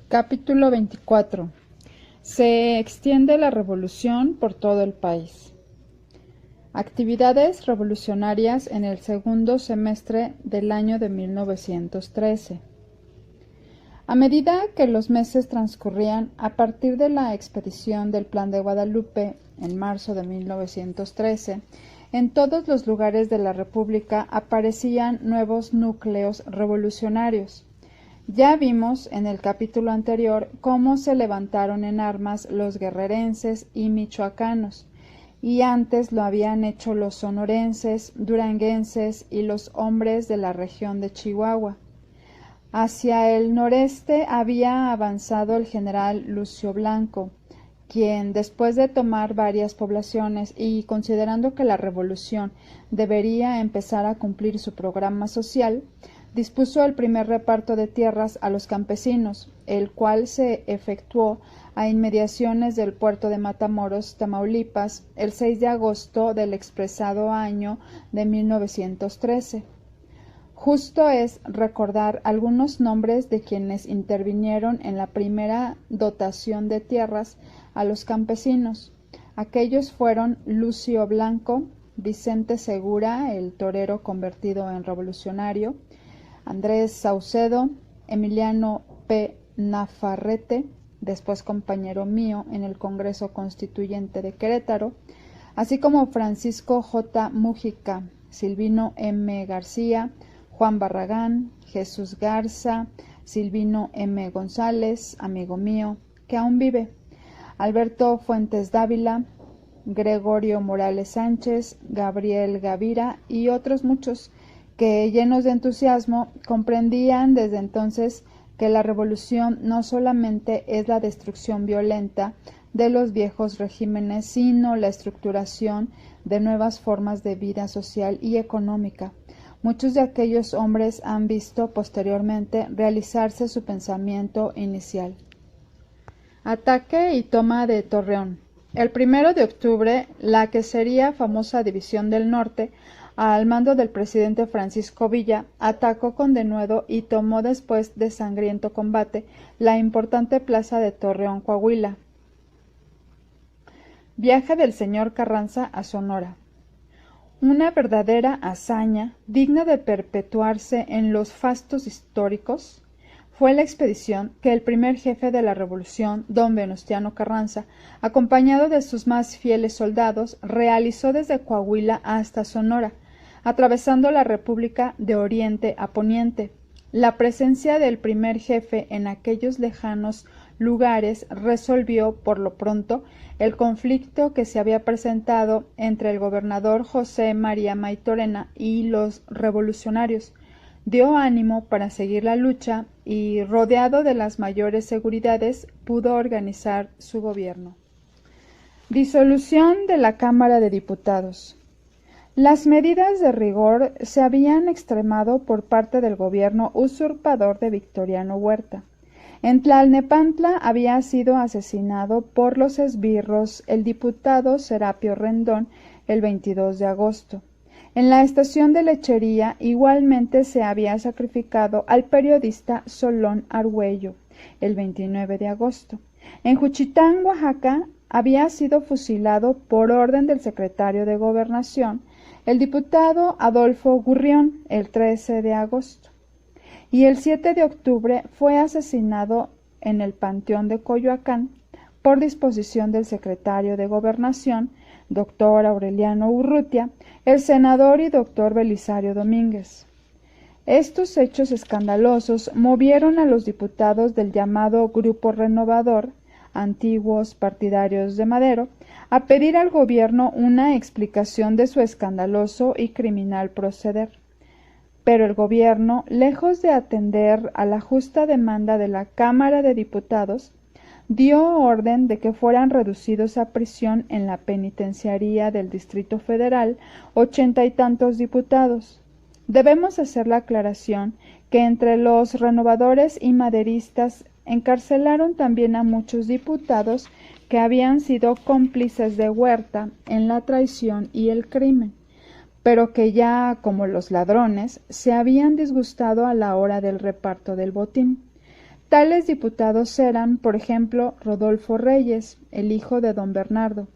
Capítulo 24. Se extiende la revolución por todo el país. Actividades revolucionarias en el segundo semestre del año de 1913. A medida que los meses transcurrían, a partir de la expedición del Plan de Guadalupe en marzo de 1913, en todos los lugares de la República aparecían nuevos núcleos revolucionarios. Ya vimos en el capítulo anterior cómo se levantaron en armas los guerrerenses y michoacanos, y antes lo habían hecho los sonorenses, duranguenses y los hombres de la región de Chihuahua. Hacia el noreste había avanzado el general Lucio Blanco, quien, después de tomar varias poblaciones y considerando que la revolución debería empezar a cumplir su programa social, dispuso el primer reparto de tierras a los campesinos, el cual se efectuó a inmediaciones del puerto de Matamoros, Tamaulipas, el 6 de agosto del expresado año de 1913. Justo es recordar algunos nombres de quienes intervinieron en la primera dotación de tierras a los campesinos. Aquellos fueron Lucio Blanco, Vicente Segura, el torero convertido en revolucionario, Andrés Saucedo, Emiliano P. Nafarrete, después compañero mío en el Congreso Constituyente de Querétaro, así como Francisco J. Mújica, Silvino M. García, Juan Barragán, Jesús Garza, Silvino M. González, amigo mío, que aún vive, Alberto Fuentes Dávila, Gregorio Morales Sánchez, Gabriel Gavira y otros muchos que, llenos de entusiasmo, comprendían desde entonces que la revolución no solamente es la destrucción violenta de los viejos regímenes, sino la estructuración de nuevas formas de vida social y económica. Muchos de aquellos hombres han visto posteriormente realizarse su pensamiento inicial. Ataque y toma de Torreón. El 1 de octubre, la que sería famosa División del Norte, al mando del presidente Francisco Villa, atacó con denuedo y tomó después de sangriento combate la importante plaza de Torreón, Coahuila. Viaje del señor Carranza a Sonora. Una verdadera hazaña, digna de perpetuarse en los fastos históricos, fue la expedición que el primer jefe de la revolución, don Venustiano Carranza, acompañado de sus más fieles soldados, realizó desde Coahuila hasta Sonora, atravesando la República de oriente a poniente. La presencia del primer jefe en aquellos lejanos lugares resolvió, por lo pronto, el conflicto que se había presentado entre el gobernador José María Maytorena y los revolucionarios. Dio ánimo para seguir la lucha y, rodeado de las mayores seguridades, pudo organizar su gobierno. Disolución de la Cámara de Diputados. Las medidas de rigor se habían extremado por parte del gobierno usurpador de Victoriano Huerta. En Tlalnepantla había sido asesinado por los esbirros el diputado Serapio Rendón el 22 de agosto. En la estación de Lechería igualmente se había sacrificado al periodista Solón Argüello el 29 de agosto. En Juchitán, Oaxaca, había sido fusilado por orden del secretario de Gobernación el diputado Adolfo Gurrión el 13 de agosto. Y el 7 de octubre fue asesinado en el Panteón de Coyoacán por disposición del secretario de Gobernación, doctor Aureliano Urrutia, el senador y doctor Belisario Domínguez. Estos hechos escandalosos movieron a los diputados del llamado Grupo Renovador, antiguos partidarios de Madero, a pedir al gobierno una explicación de su escandaloso y criminal proceder. Pero el gobierno, lejos de atender a la justa demanda de la Cámara de Diputados, dio orden de que fueran reducidos a prisión en la penitenciaría del Distrito Federal 80 y tantos diputados. Debemos hacer la aclaración que entre los renovadores y maderistas encarcelaron también a muchos diputados que habían sido cómplices de Huerta en la traición y el crimen, pero que ya, como los ladrones, se habían disgustado a la hora del reparto del botín. Tales diputados eran, por ejemplo, Rodolfo Reyes, el hijo de don Bernardo,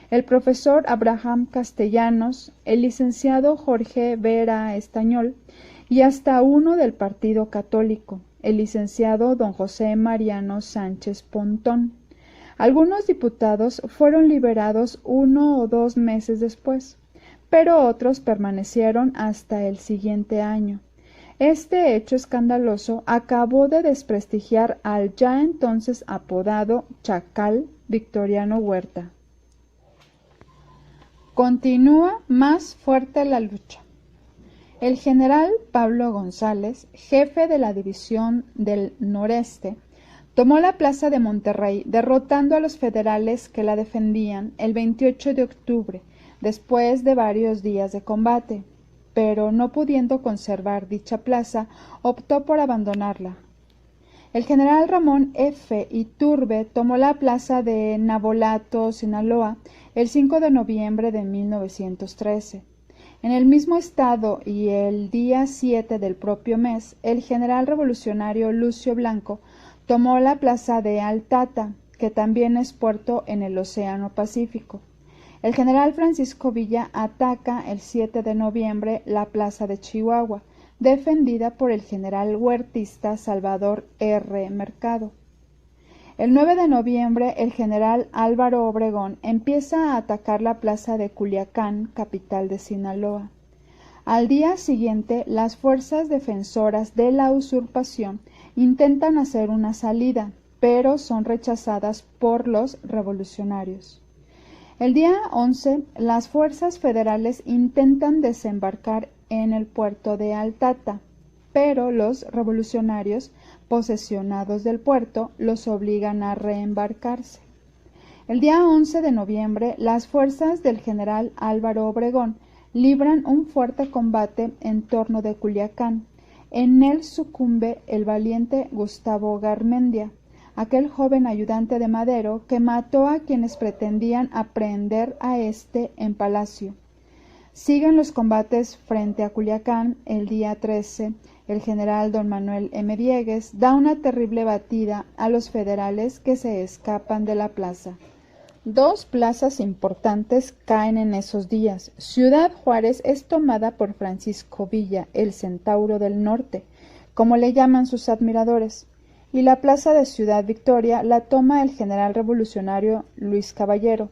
el profesor Abraham Castellanos, el licenciado Jorge Vera Estañol y hasta uno del Partido Católico, el licenciado don José Mariano Sánchez Pontón. Algunos diputados fueron liberados 1 o 2 meses después, pero otros permanecieron hasta el siguiente año. Este hecho escandaloso acabó de desprestigiar al ya entonces apodado Chacal Victoriano Huerta. Continúa más fuerte la lucha. El general Pablo González, jefe de la División del Noreste, tomó la plaza de Monterrey, derrotando a los federales que la defendían el 28 de octubre, después de varios días de combate, pero no pudiendo conservar dicha plaza, optó por abandonarla. El general Ramón F. Iturbe tomó la plaza de Navolato, Sinaloa, el 5 de noviembre de 1913. En el mismo estado y el día 7 del propio mes, el general revolucionario Lucio Blanco tomó la plaza de Altata, que también es puerto en el Océano Pacífico. El general Francisco Villa ataca el 7 de noviembre la plaza de Chihuahua, defendida por el general huertista Salvador R. Mercado. El 9 de noviembre, el general Álvaro Obregón empieza a atacar la plaza de Culiacán, capital de Sinaloa. Al día siguiente, las fuerzas defensoras de la usurpación intentan hacer una salida, pero son rechazadas por los revolucionarios. El día 11, las fuerzas federales intentan desembarcar en el puerto de Altata, pero los revolucionarios, posesionados del puerto, los obligan a reembarcarse. El día 11 de noviembre, las fuerzas del general Álvaro Obregón libran un fuerte combate en torno de Culiacán. En él sucumbe el valiente Gustavo Garmendia, aquel joven ayudante de Madero que mató a quienes pretendían aprehender a éste en Palacio. Siguen los combates frente a Culiacán. El día 13, el general don Manuel M. Diegues da una terrible batida a los federales que se escapan de la plaza. 2 plazas importantes caen en esos días. Ciudad Juárez es tomada por Francisco Villa, el Centauro del Norte, como le llaman sus admiradores, y la plaza de Ciudad Victoria la toma el general revolucionario Luis Caballero.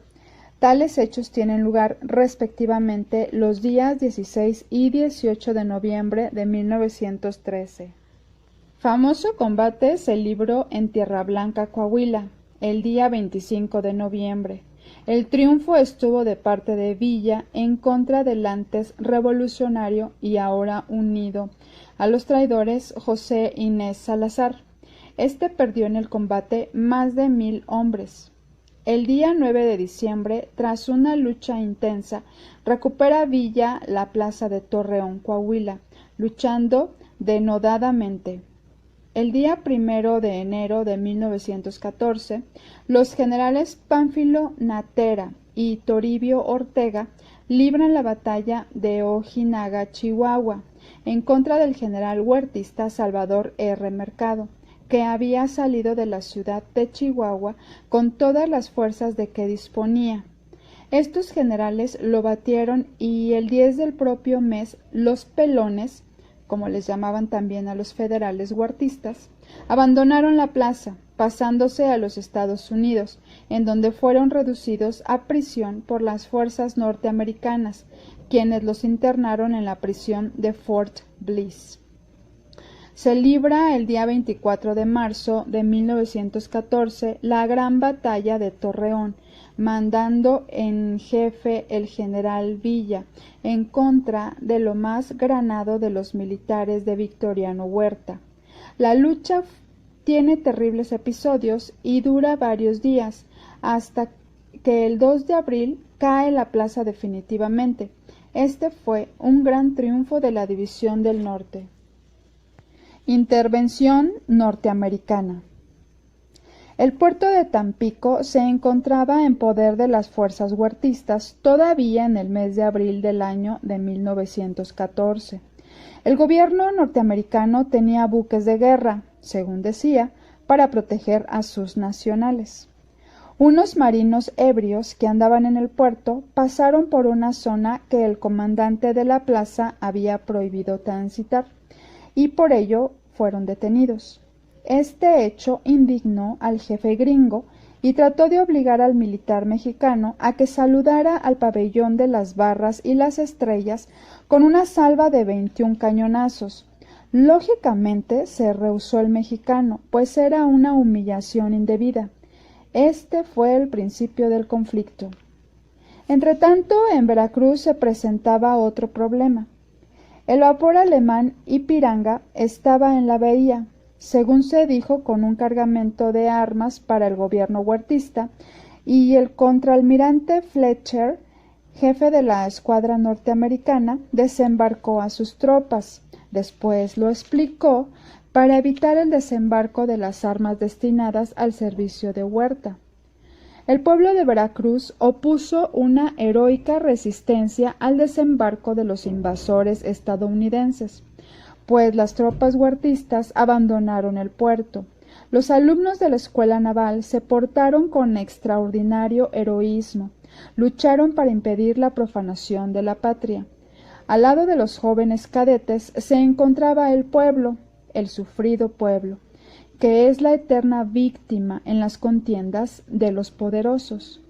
Tales hechos tienen lugar respectivamente los días 16 y 18 de noviembre de 1913. Famoso combate se libró en Tierra Blanca, Coahuila, el día 25 de noviembre. El triunfo estuvo de parte de Villa en contra del antes revolucionario y ahora unido a los traidores José Inés Salazar. Este perdió en el combate más de 1000 hombres. El día 9 de diciembre, tras una lucha intensa, recupera Villa la plaza de Torreón, Coahuila, luchando denodadamente. El día 1 de enero de 1914, los generales Pánfilo Natera y Toribio Ortega libran la batalla de Ojinaga, Chihuahua, en contra del general huertista Salvador R. Mercado, que había salido de la ciudad de Chihuahua con todas las fuerzas de que disponía. Estos generales lo batieron y el 10 del propio mes los pelones, como les llamaban también a los federales huertistas, abandonaron la plaza, pasándose a los Estados Unidos, en donde fueron reducidos a prisión por las fuerzas norteamericanas, quienes los internaron en la prisión de Fort Bliss. Se libra el día 24 de marzo de 1914 la gran batalla de Torreón, mandando en jefe el general Villa, en contra de lo más granado de los militares de Victoriano Huerta. La lucha tiene terribles episodios y dura varios días, hasta que el 2 de abril cae la plaza definitivamente. Este fue un gran triunfo de la División del Norte. Intervención norteamericana. El puerto de Tampico se encontraba en poder de las fuerzas huertistas todavía en el mes de abril del año de 1914. El gobierno norteamericano tenía buques de guerra, según decía, para proteger a sus nacionales. Unos marinos ebrios que andaban en el puerto pasaron por una zona que el comandante de la plaza había prohibido transitar, y por ello fueron detenidos. Este hecho indignó al jefe gringo y trató de obligar al militar mexicano a que saludara al pabellón de las barras y las estrellas con una salva de 21 cañonazos. Lógicamente se rehusó el mexicano, pues era una humillación indebida. Este fue el principio del conflicto. Entretanto, en Veracruz se presentaba otro problema. El vapor alemán Ipiranga estaba en la bahía, según se dijo, con un cargamento de armas para el gobierno huertista, y el contraalmirante Fletcher, jefe de la escuadra norteamericana, desembarcó a sus tropas. Después lo explicó, para evitar el desembarco de las armas destinadas al servicio de Huerta. El pueblo de Veracruz opuso una heroica resistencia al desembarco de los invasores estadounidenses, pues las tropas huertistas abandonaron el puerto. Los alumnos de la escuela naval se portaron con extraordinario heroísmo, lucharon para impedir la profanación de la patria. Al lado de los jóvenes cadetes se encontraba el pueblo, el sufrido pueblo, que es la eterna víctima en las contiendas de los poderosos.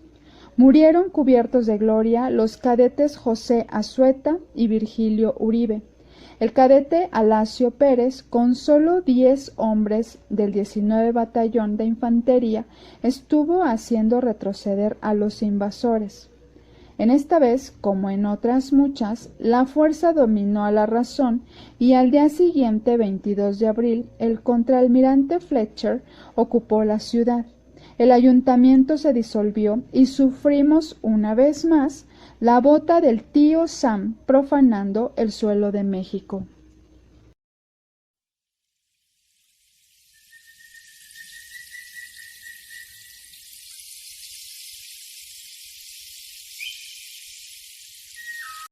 Murieron cubiertos de gloria los cadetes José Azueta y Virgilio Uribe. El cadete Alacio Pérez, con solo 10 hombres del 19 Batallón de Infantería, estuvo haciendo retroceder a los invasores. En esta vez, como en otras muchas, la fuerza dominó a la razón y al día siguiente, 22 de abril, el contraalmirante Fletcher ocupó la ciudad. El ayuntamiento se disolvió y sufrimos una vez más la bota del tío Sam profanando el suelo de México.